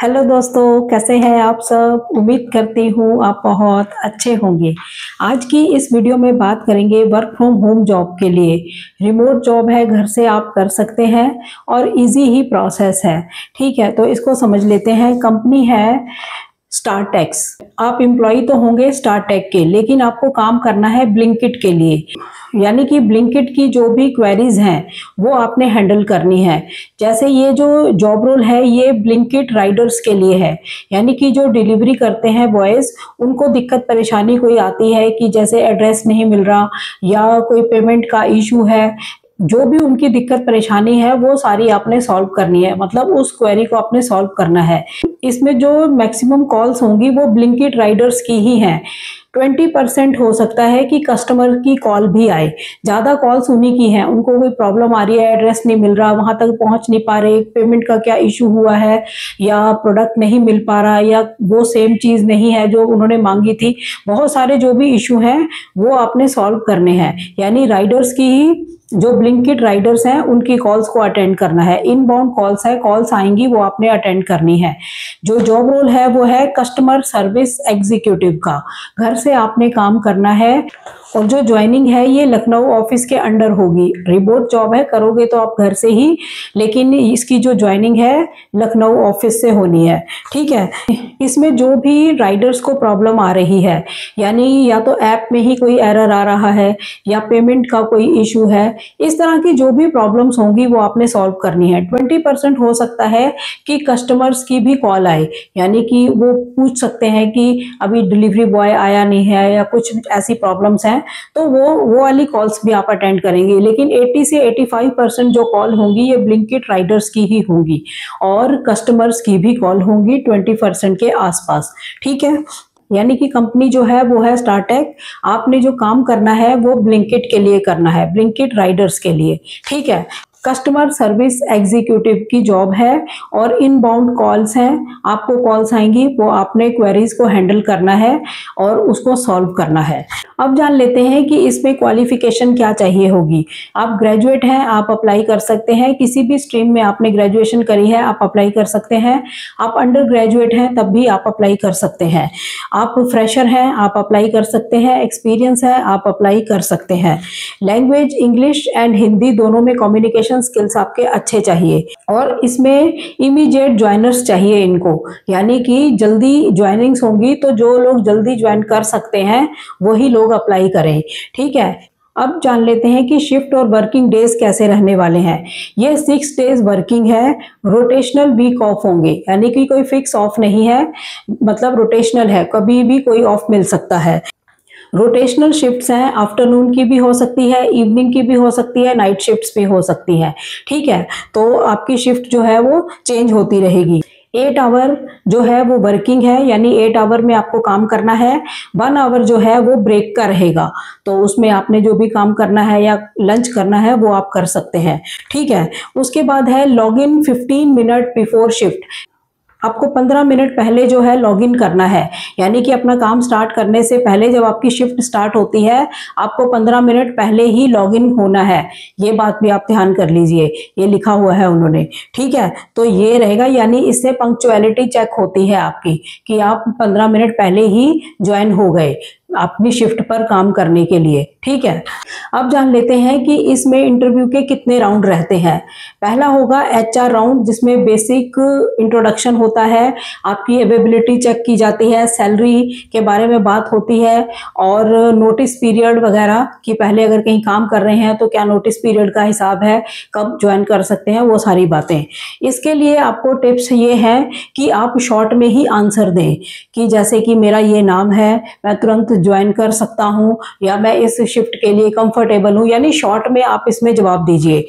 Hello दोस्तों, कैसे हैं आप सब। उम्मीद करती हूँ आप बहुत अच्छे होंगे। आज की इस वीडियो में बात करेंगे वर्क फ्रॉम होम जॉब के लिए। रिमोट जॉब है, घर से आप कर सकते हैं और इजी ही प्रोसेस है। ठीक है, तो इसको समझ लेते हैं। कंपनी है स्टारटेक्स। आप एम्प्लॉय तो होंगे स्टारटेक के, लेकिन आपको काम करना है ब्लिंकिट के लिए। यानी कि ब्लिंकिट की जो भी क्वेरीज हैं वो आपने हैंडल करनी है। जैसे ये जो जॉब रोल है ये ब्लिंकिट राइडर्स के लिए है। यानी कि जो डिलीवरी करते हैं बॉयज़, उनको दिक्कत परेशानी कोई आती है कि जैसे एड्रेस नहीं मिल रहा या कोई पेमेंट का इशू है, जो भी उनकी दिक्कत परेशानी है वो सारी आपने सॉल्व करनी है। मतलब उस क्वेरी को आपने सॉल्व करना है। इसमें जो मैक्सिमम कॉल्स होंगी वो ब्लिंकिट राइडर्स की ही हैं। 20% हो सकता है कि कस्टमर की कॉल भी आए, ज़्यादा कॉल्स उन्हीं की हैं। उनको कोई प्रॉब्लम आ रही है, एड्रेस नहीं मिल रहा, वहां तक पहुंच नहीं पा रहे, पेमेंट का क्या इशू हुआ है, या प्रोडक्ट नहीं मिल पा रहा, या वो सेम चीज़ नहीं है जो उन्होंने मांगी थी। बहुत सारे जो भी इशू हैं वो आपने सॉल्व करने हैं। यानी राइडर्स की ही, जो ब्लिंकिट राइडर्स हैं उनकी कॉल्स को अटेंड करना है। इनबाउंड कॉल्स है, कॉल्स आएंगी वो आपने अटेंड करनी है। जो जॉब रोल है वो है कस्टमर सर्विस एग्जीक्यूटिव का। घर से आपने काम करना है और जो ज्वाइनिंग है ये लखनऊ ऑफिस के अंडर होगी। रिमोट जॉब है, करोगे तो आप घर से ही, लेकिन इसकी जो ज्वाइनिंग है लखनऊ ऑफिस से होनी है। ठीक है, इसमें जो भी राइडर्स को प्रॉब्लम आ रही है, यानी या तो ऐप में ही कोई एरर आ रहा है या पेमेंट का कोई इशू है, इस तरह की जो भी प्रॉब्लम्स होंगी वो आपने सॉल्व करनी है। 20% हो सकता है कि कस्टमर्स की भी कॉल आए, यानी कि वो पूछ सकते हैं कि अभी डिलीवरी बॉय आया नहीं है या कुछ ऐसी प्रॉब्लम्स हैं, तो वो वाली कॉल्स भी आप अटेंड करेंगे। लेकिन 80 से 85% जो कॉल होंगी ये ब्लिंकिट राइडर्स की ही होंगी और कस्टमर्स की भी कॉल होंगी 20% के आसपास। ठीक है, यानी कि कंपनी जो है वो है स्टारटेक। आपने जो काम करना है वो ब्लिंकिट के लिए करना है, ब्लिंकिट राइडर्स के लिए। ठीक है, कस्टमर सर्विस एग्जीक्यूटिव की जॉब है और इनबाउंड कॉल्स हैं। आपको कॉल्स आएंगी, वो आपने क्वेरीज को हैंडल करना है और उसको सॉल्व करना है। अब जान लेते हैं कि इसमें क्वालिफिकेशन क्या चाहिए होगी। आप ग्रेजुएट हैं, आप अप्लाई कर सकते हैं। किसी भी स्ट्रीम में आपने ग्रेजुएशन करी है आप अप्लाई कर सकते हैं। आप अंडर ग्रेजुएट हैं तब भी आप अप्लाई कर सकते हैं। आप फ्रेशर हैं आप अप्लाई कर सकते हैं। एक्सपीरियंस है आप अप्लाई कर सकते हैं। लैंग्वेज इंग्लिश एंड हिंदी दोनों में कम्युनिकेशन स्किल्स आपके अच्छे चाहिए। और इसमें इमीडिएट ज्वाइनर्स चाहिए इनको, यानी कि जल्दी ज्वाइनिंग्स होंगी, तो जो लोग जल्दी ज्वाइन कर सकते हैं वही लोग अप्लाई करें। ठीक है, अब जान लेते हैं कि शिफ्ट और वर्किंग डेज कैसे रहने वाले हैं। ये 6 डेज वर्किंग है, रोटेशनल वीक ऑफ होंगे, यानी कि कोई फिक्स ऑफ नहीं है, मतलब रोटेशनल है, कभी भी कोई ऑफ मिल सकता है। रोटेशनल शिफ्ट्स हैं, आफ्टरनून की भी हो सकती है, इवनिंग की भी हो सकती है, नाइट शिफ्ट्स भी हो सकती है। ठीक है, तो आपकी शिफ्ट जो है वो चेंज होती रहेगी। 8 आवर जो है वो वर्किंग है, यानी 8 आवर में आपको काम करना है। 1 आवर जो है वो ब्रेक का रहेगा, तो उसमें आपने जो भी काम करना है या लंच करना है वो आप कर सकते हैं। ठीक है, उसके बाद है log in 15 minute before shift. आपको 15 मिनट पहले जो है लॉगिन करना है, यानी कि अपना काम स्टार्ट करने से पहले जब आपकी शिफ्ट स्टार्ट होती है आपको 15 मिनट पहले ही लॉगिन होना है। ये बात भी आप ध्यान कर लीजिए, ये लिखा हुआ है उन्होंने। ठीक है, तो ये रहेगा, यानी इससे पंक्चुअलिटी चेक होती है आपकी कि आप 15 मिनट पहले ही ज्वाइन हो गए अपनी शिफ्ट पर काम करने के लिए। ठीक है, अब जान लेते हैं कि इसमें इंटरव्यू के कितने राउंड रहते हैं। पहला होगा HR राउंड, जिसमें बेसिक इंट्रोडक्शन होता है, आपकी अवेलेबिलिटी चेक की जाती है, सैलरी के बारे में बात होती है और नोटिस पीरियड वगैरह कि पहले अगर कहीं काम कर रहे हैं तो क्या नोटिस पीरियड का हिसाब है, कब ज्वाइन कर सकते हैं, वो सारी बातें। इसके लिए आपको टिप्स ये है कि आप शॉर्ट में ही आंसर दें, कि जैसे कि मेरा ये नाम है, मैं तुरंत ज्वाइन कर सकता हूं, या मैं इस शिफ्ट के लिए कंफर्टेबल हूं, यानी शॉर्ट में आप इसमें जवाब दीजिए।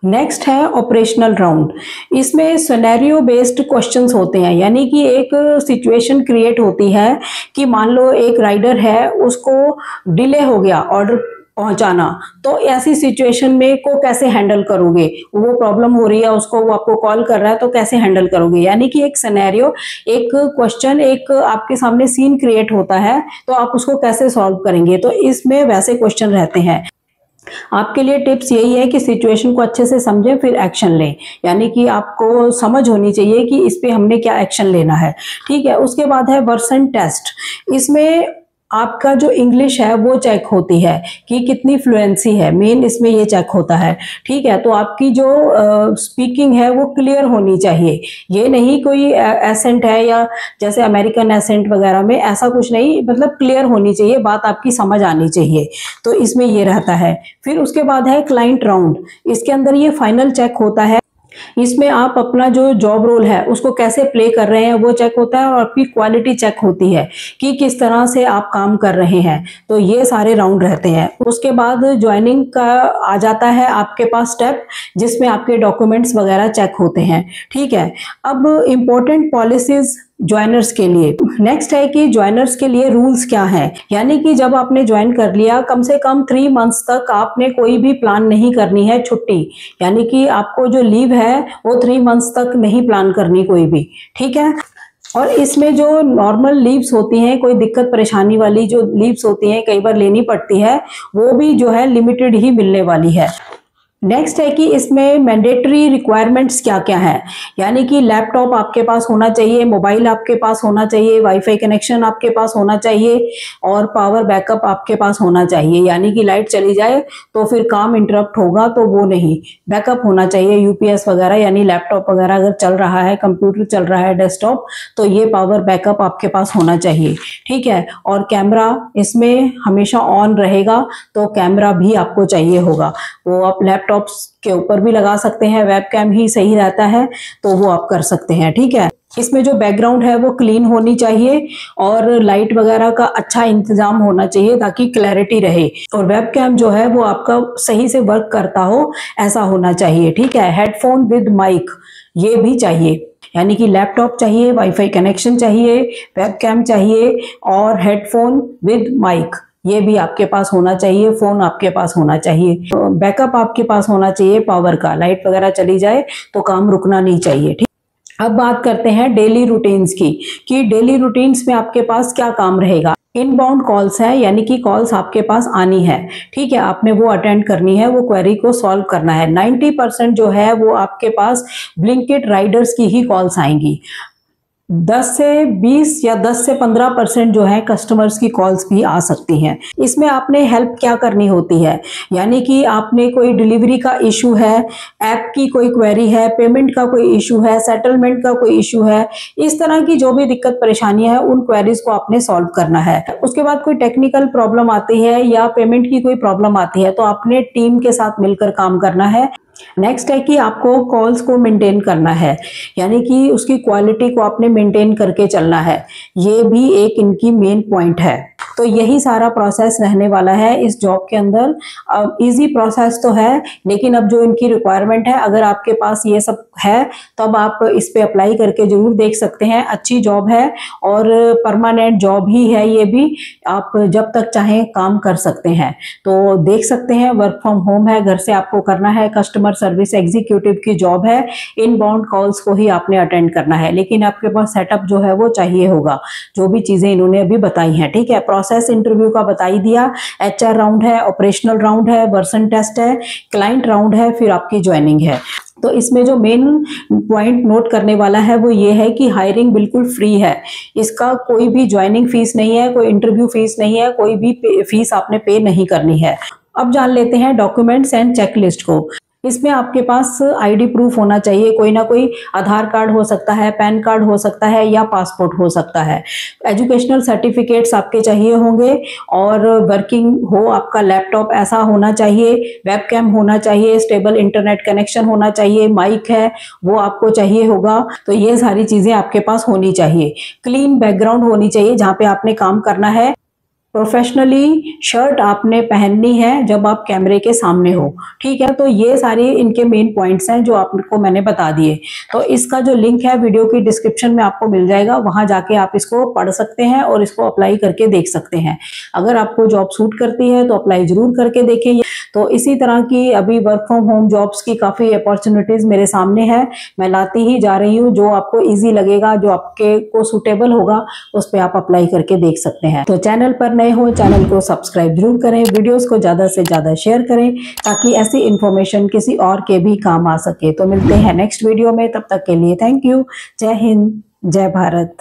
नेक्स्ट है ऑपरेशनल राउंड। इसमें सिनेरियो बेस्ड क्वेश्चंस होते हैं, यानी कि एक सिचुएशन क्रिएट होती है कि मान लो एक राइडर है, उसको डिले हो गया ऑर्डर पहुंचाना, तो ऐसी सिचुएशन में को कैसे हैंडल करोगे। वो प्रॉब्लम हो रही है उसको, वो आपको कॉल कर रहा है, तो कैसे हैंडल करोगे। यानी कि एक सिनेरियो, एक क्वेश्चन, एक आपके सामने सीन क्रिएट होता है, तो आप उसको कैसे सॉल्व करेंगे, तो इसमें वैसे क्वेश्चन रहते हैं। आपके लिए टिप्स यही है कि सिचुएशन को अच्छे से समझें फिर एक्शन लें, यानी कि आपको समझ होनी चाहिए कि इस पे हमने क्या एक्शन लेना है। ठीक है, उसके बाद है वर्सन टेस्ट। इसमें आपका जो इंग्लिश है वो चेक होती है कि कितनी फ्लुएंसी है, मेन इसमें ये चेक होता है। ठीक है, तो आपकी जो स्पीकिंग है वो क्लियर होनी चाहिए। ये नहीं कोई एसेंट है या जैसे अमेरिकन एसेंट वगैरह में, ऐसा कुछ नहीं, मतलब क्लियर होनी चाहिए, बात आपकी समझ आनी चाहिए। तो इसमें ये रहता है। फिर उसके बाद है क्लाइंट राउंड। इसके अंदर ये फाइनल चेक होता है। इसमें आप अपना जो जॉब रोल है उसको कैसे प्ले कर रहे हैं वो चेक होता है, और आपकी क्वालिटी चेक होती है कि किस तरह से आप काम कर रहे हैं। तो ये सारे राउंड रहते हैं। उसके बाद ज्वाइनिंग का आ जाता है आपके पास स्टेप, जिसमें आपके डॉक्यूमेंट्स वगैरह चेक होते हैं। ठीक है, अब इम्पोर्टेंट पॉलिसीज ज्वाइनर्स के लिए। नेक्स्ट है कि ज्वाइनर्स के लिए रूल्स क्या हैं, यानी कि जब आपने ज्वाइन कर लिया, कम से कम 3 मंथ्स तक आपने कोई भी प्लान नहीं करनी है छुट्टी, यानी कि आपको जो लीव है वो 3 मंथ्स तक नहीं प्लान करनी कोई भी। ठीक है, और इसमें जो नॉर्मल लीव्स होती हैं, कोई दिक्कत परेशानी वाली जो लीव्स होती हैं कई बार लेनी पड़ती है, वो भी जो है लिमिटेड ही मिलने वाली है। नेक्स्ट है कि इसमें मैंडेटरी रिक्वायरमेंट्स क्या क्या है, यानी कि लैपटॉप आपके पास होना चाहिए, मोबाइल आपके पास होना चाहिए, वाईफाई कनेक्शन आपके पास होना चाहिए, और पावर बैकअप आपके पास होना चाहिए, यानी कि लाइट चली जाए तो फिर काम इंटरप्ट होगा, तो वो नहीं, बैकअप होना चाहिए, यूपीएस वगैरह, यानी लैपटॉप वगैरह अगर चल रहा है, कंप्यूटर चल रहा है, डेस्कटॉप, तो ये पावर बैकअप आपके पास होना चाहिए। ठीक है, और कैमरा इसमें हमेशा ऑन रहेगा, तो कैमरा भी आपको चाहिए होगा। वो आप लैपटॉप के ऊपर भी लगा सकते हैं, वेबकैम ही सही रहता है, तो वो आप कर सकते हैं। ठीक है, इसमें जो बैकग्राउंड है वो क्लीन होनी चाहिए, और लाइट वगैरह का अच्छा इंतजाम होना चाहिए ताकि क्लैरिटी रहे, और वेबकैम जो है वो आपका सही से वर्क करता हो, ऐसा होना चाहिए। ठीक है, हेडफोन विद माइक ये भी चाहिए, यानी कि लैपटॉप चाहिए, वाईफाई कनेक्शन चाहिए, वेबकैम चाहिए, और हेडफोन विद माइक ये भी आपके पास होना चाहिए। फोन आपके पास होना चाहिए, तो बैकअप आपके पास होना चाहिए पावर का, लाइट वगैरह चली जाए तो काम रुकना नहीं चाहिए। ठीक, अब बात करते हैं डेली रूटीन्स की, कि डेली रूटीन्स में आपके पास क्या काम रहेगा। इनबाउंड कॉल्स है, यानी कि कॉल्स आपके पास आनी है। ठीक है, आपने वो अटेंड करनी है, वो क्वेरी को सॉल्व करना है। 90% जो है वो आपके पास ब्लिंकिट राइडर्स की ही कॉल्स आएंगी। 10 से 20 या 10 से 15% जो है कस्टमर्स की कॉल्स भी आ सकती हैं। इसमें आपने हेल्प क्या करनी होती है, यानी कि आपने कोई डिलीवरी का इशू है, ऐप की कोई क्वेरी है, पेमेंट का कोई इशू है, सेटलमेंट का कोई इशू है, इस तरह की जो भी दिक्कत परेशानियां हैं उन क्वेरीज को आपने सॉल्व करना है। उसके बाद कोई टेक्निकल प्रॉब्लम आती है या पेमेंट की कोई प्रॉब्लम आती है, तो आपने टीम के साथ मिलकर काम करना है। नेक्स्ट है कि आपको कॉल्स को मेंटेन करना है, यानी कि उसकी क्वालिटी को आपने मेंटेन करके चलना है। ये भी एक इनकी मेन पॉइंट है। तो यही सारा प्रोसेस रहने वाला है इस जॉब के अंदर। अब इजी प्रोसेस तो है, लेकिन अब जो इनकी रिक्वायरमेंट है, अगर आपके पास ये सब है तब आप इस पे अप्लाई करके जरूर देख सकते हैं। अच्छी जॉब है और परमानेंट जॉब ही है, ये भी आप जब तक चाहें काम कर सकते हैं। तो देख सकते हैं, वर्क फ्रॉम होम है, घर से आपको करना है, कस्टमर सर्विस एग्जीक्यूटिव की जॉब है, इनबाउंड कॉल्स को ही आपने अटेंड करना है, लेकिन आपके पास सेटअप जो है वो चाहिए होगा, जो भी चीजें इन्होंने अभी बताई हैं। ठीक है, प्रोसेस इंटरव्यू का बता ही दिया, एचआर राउंड है, ऑपरेशनल राउंड है, वर्सन टेस्ट है, क्लाइंट राउंड है, फिर आपकी ज्वाइनिंग है। तो इसमें जो मेन पॉइंट नोट करने वाला है वो ये है कि हायरिंग बिल्कुल फ्री है। इसका कोई भी ज्वाइनिंग फीस नहीं है, कोई इंटरव्यू फीस नहीं है, कोई भी फीस आपने पे नहीं करनी है। अब जान लेते हैं डॉक्यूमेंट्स एंड चेकलिस्ट को। इसमें आपके पास आईडी प्रूफ होना चाहिए, कोई ना कोई आधार कार्ड हो सकता है, पैन कार्ड हो सकता है, या पासपोर्ट हो सकता है। एजुकेशनल सर्टिफिकेट्स आपके चाहिए होंगे, और वर्किंग हो आपका लैपटॉप ऐसा होना चाहिए, वेबकैम होना चाहिए, स्टेबल इंटरनेट कनेक्शन होना चाहिए, माइक है वो आपको चाहिए होगा। तो ये सारी चीजें आपके पास होनी चाहिए। क्लीन बैकग्राउंड होनी चाहिए जहाँ पे आपने काम करना है। प्रोफेशनली शर्ट आपने पहननी है जब आप कैमरे के सामने हो। ठीक है, तो ये सारे इनके मेन पॉइंट्स हैं जो आपको मैंने बता दिए। तो इसका जो लिंक है वीडियो की डिस्क्रिप्शन में आपको मिल जाएगा, वहां जाके आप इसको पढ़ सकते हैं और इसको अप्लाई करके देख सकते हैं। अगर आपको जॉब सूट करती है तो अप्लाई जरूर करके देखें। तो इसी तरह की अभी वर्क फ्रॉम होम जॉब्स की काफ़ी अपॉर्चुनिटीज़ मेरे सामने है, मैं लाती ही जा रही हूँ। जो आपको ईजी लगेगा, जो आपके को सूटेबल होगा, उस पर आप अप्लाई करके देख सकते हैं। तो चैनल पर नए नए हो चैनल को सब्सक्राइब जरूर करें, वीडियोस को ज़्यादा से ज़्यादा शेयर करें ताकि ऐसी इन्फॉर्मेशन किसी और के भी काम आ सके। तो मिलते हैं नेक्स्ट वीडियो में, तब तक के लिए थैंक यू। जय हिंद, जय भारत।